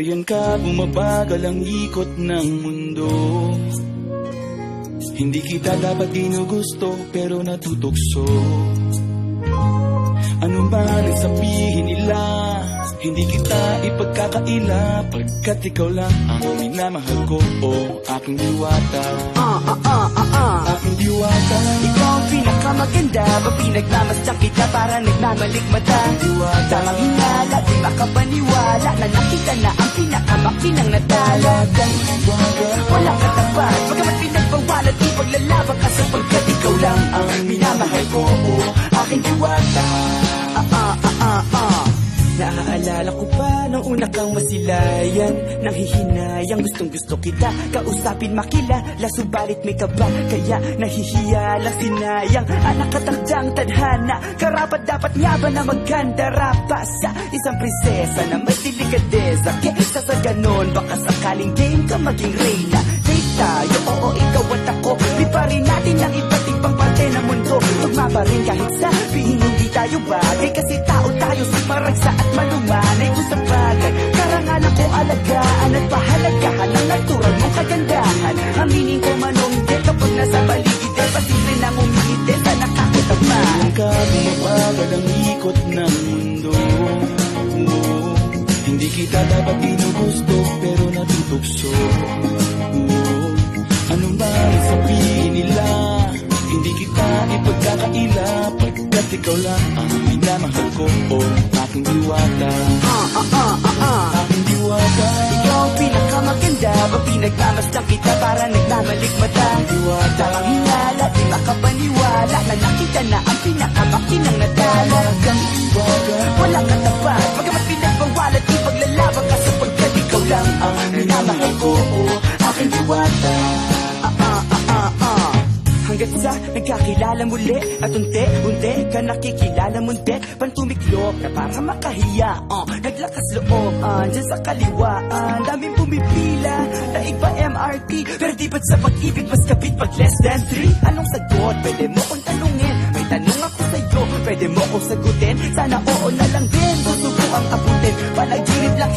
Ayan ka, bumabagal ang ikot ng mundo. Hindi kita dapat ginugusto, pero natutukso. Ano man ang sabihin nila, hindi kita ipagkakaila, pagkat ikaw lang ang minamahal ko, aking diwata. Aking diwata. Ikaw ang pinakamaganda, pinagmamasdan kita para nagmamalikmata. Diwata. Tamang hinala, di makapaniwala na nakita na ang pinakamakinang natala. Wala katapat, bagamat pinagbawalan, di paglalaban ka sapagkat ikaw lang ang minamahal ko, aking diwata. Naaalala ko pa nung una kang masilayan, nang hihinayang gustong gusto kita kausapin, makilala, subalit may kaba, kaya nahihiya lang sinayang. Anak katandang tadhana, karapat dapat nga ba na magkandara pa sa isang prinsesa na may delikadeza? Kesa sa ganon, baka sakaling game ka maging reyna. Date tayo, oo, ikaw at ako, liparin natin ang iba't ibang parte ng mundo. Tugma pa rin kahit sabihin hindi tayo bagay, kasi tao tayo, sumaragsa at malumanay kung sa bagay. Karangalan ko alagaan at pahalagahan ang natural mong kagandahan. Aminin ko manungkit kapag nasa paligid, pasimple na umiitin sa nakakitagma. Ayan ka, bumabagal ang ikot ng mundo. Hindi kita dapat ginugusto, pero natutukso. Ano man ang sabihin nila, hindi kita ipagkakaila, pagkat ikaw lang ang minamahal ko, aking diwata. Aking diwata. Ikaw ang pinakamaganda, pinagmamasdan kita para nagmamalikmata. Diwata. Tamang hinala, di makapaniwala na nakita na ang pinakamakinang natala. Wala katapat, bagamat pinagbawalan, di paglalaban ka sapagkat ikaw lang ang minamahal ko, aking diwata. Hanggat sa nagkakilala muli at unti-unti ka nakikilala munti, pantumiklop na para makahiya. Naglakas loob dyan sa kaliwaan, daming pumipila, daig pa MRT, pero di ba't sa pag-ibig mas kapit pag less than 3? Anong sagot? Pwede mo kong tanungin, may tanong ako sa'yo, pwede mo kong sagutin, sana oo na lang din, susuko ang abutin, palagi